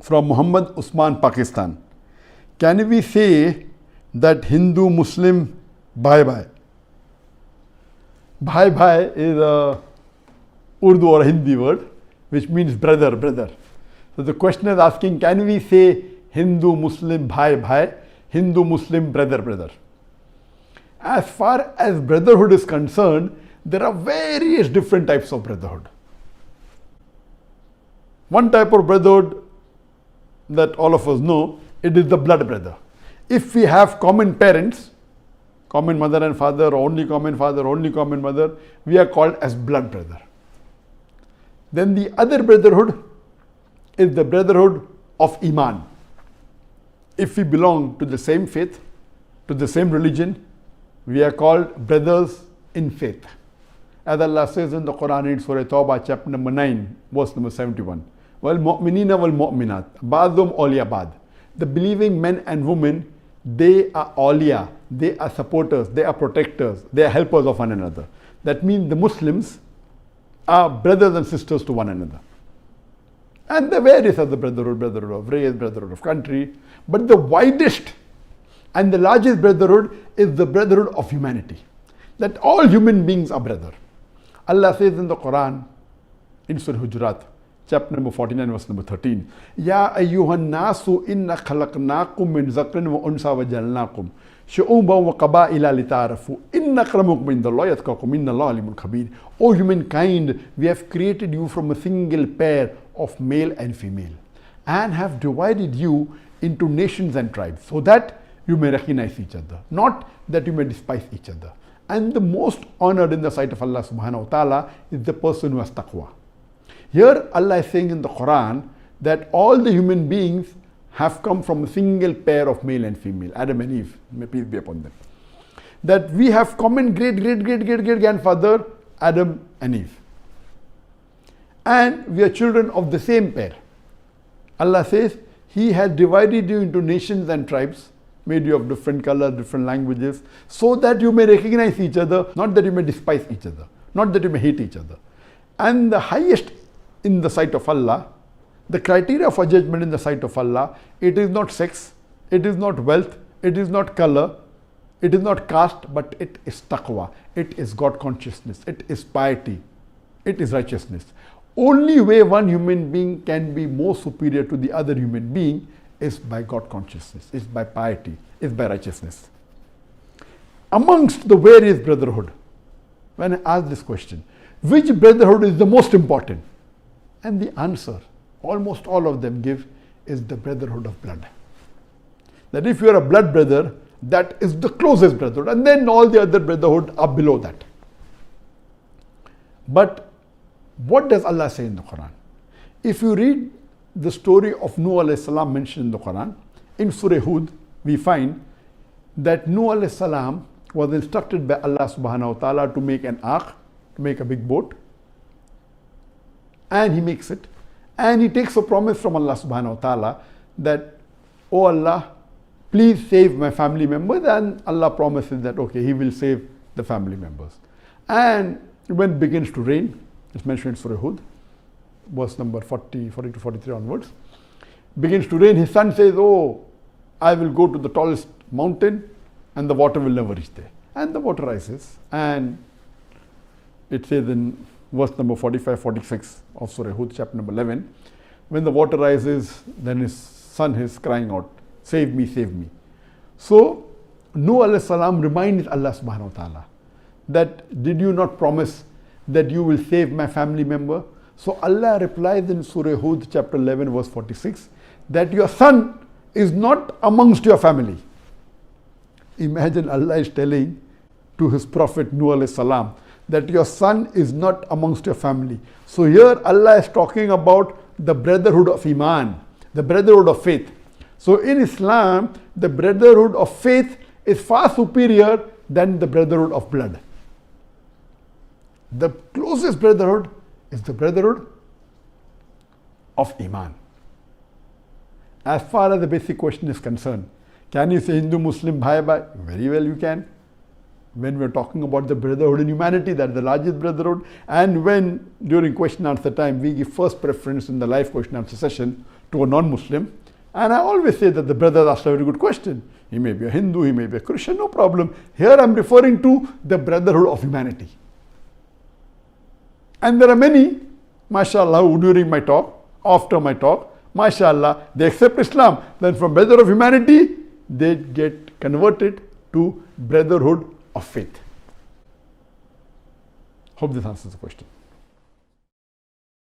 from Muhammad Usman, Pakistan. Can we say that Hindu Muslim Bhai Bhai? Bhai Bhai is a Urdu or Hindi word which means brother, brother. So the question is asking, can we say Hindu Muslim Bhai Bhai, Hindu Muslim brother, brother? As far as brotherhood is concerned, there are various different types of brotherhood. One type of brotherhood that all of us know, it is the blood brother. If we have common parents, common mother and father, or only common father, only common mother, we are called as blood brother. Then the other brotherhood is the brotherhood of Iman. If we belong to the same faith, to the same religion, we are called brothers in faith. As Allah says in the Quran in Surah Tawbah, chapter number 9, verse number 71. وَالْمُؤْمِنِينَ وَالْمُؤْمِنَاتِ بَعْضُهُمْ أَوْلِيَاءُ بَعْضٍ. The believing men and women, they are awliya, they are supporters, they are protectors, they are helpers of one another. That means the Muslims are brothers and sisters to one another. And the various other brotherhood, brotherhood of race, brotherhood of country. But the widest and the largest brotherhood is the brotherhood of humanity. That all human beings are brother. Allah says in the Quran, in Surah Hujurat, chapter number 49, verse number 13, Ya ayyuhan nasu inna khalaqnakum min zakrin wa unsa wa jalnakum shu'uban wa qaba'ila lita'arafu inna akramakum indallahi atqakum innallaha alimun khabir. O humankind, we have created you from a single pair of male and female and have divided you into nations and tribes so that you may recognize each other, not that you may despise each other. And the most honored in the sight of Allah subhanahu wa ta'ala is the person who has taqwa. Here Allah is saying in the Quran that all the human beings have come from a single pair of male and female, Adam and Eve, may peace be upon them. That we have common great grandfather, Adam and Eve. And we are children of the same pair. Allah says, He has divided you into nations and tribes, made you of different colors, different languages, so that you may recognize each other, not that you may despise each other, not that you may hate each other. And the highest in the sight of Allah, the criteria for judgment in the sight of Allah, it is not sex, it is not wealth, it is not color, it is not caste, but it is taqwa, it is God consciousness, it is piety, it is righteousness. Only way one human being can be more superior to the other human being is by God consciousness, is by piety, is by righteousness. Amongst the various brotherhood, when I ask this question, which brotherhood is the most important? And the answer, almost all of them give, is the brotherhood of blood. That if you are a blood brother, that is the closest brotherhood, and then all the other brotherhood are below that. But what does Allah say in the Quran? If you read the story of Nuh alayhi salam mentioned in the Quran, in Surah Hud, we find that Nuh alayhi salam was instructed by Allah subhanahu wa ta'ala to make an ark, to make a big boat. And he makes it. And he takes a promise from Allah subhanahu wa ta'ala that, oh Allah, please save my family members. And Allah promises that, okay, He will save the family members. And when it begins to rain, it's mentioned in Surah Hud, verse number 40 to 43 onwards, begins to rain, his son says, oh, I will go to the tallest mountain and the water will never reach there. And the water rises. And it says in verse number 45-46 of Surah Hud, chapter number 11, when the water rises, then his son is crying out, save me, save me. So Nuh alayhi salam reminds Allah subhanahu wa ta'ala that, did you not promise that you will save my family member? So Allah replies in Surah Hud, chapter 11, verse 46, that your son is not amongst your family. Imagine Allah is telling to His Prophet Nuh alayhi salam that your son is not amongst your family. So here Allah is talking about the brotherhood of Iman, the brotherhood of faith. So in Islam, the brotherhood of faith is far superior than the brotherhood of blood. The closest brotherhood is the brotherhood of Iman. As far as the basic question is concerned, can you say Hindu Muslim Bhai Bhai? Very well you can. when we're talking about the brotherhood in humanity, that is the largest brotherhood, and when during question answer time we give first preference in the live question answer session to a non-Muslim, and I always say that the brother asked a very good question. He may be a Hindu, he may be a Christian, no problem. Here I'm referring to the brotherhood of humanity. And there are many, mashallah, who during my talk, after my talk, mashallah, they accept Islam. Then from brotherhood of humanity, they get converted to brotherhood of faith. Hope this answers the question.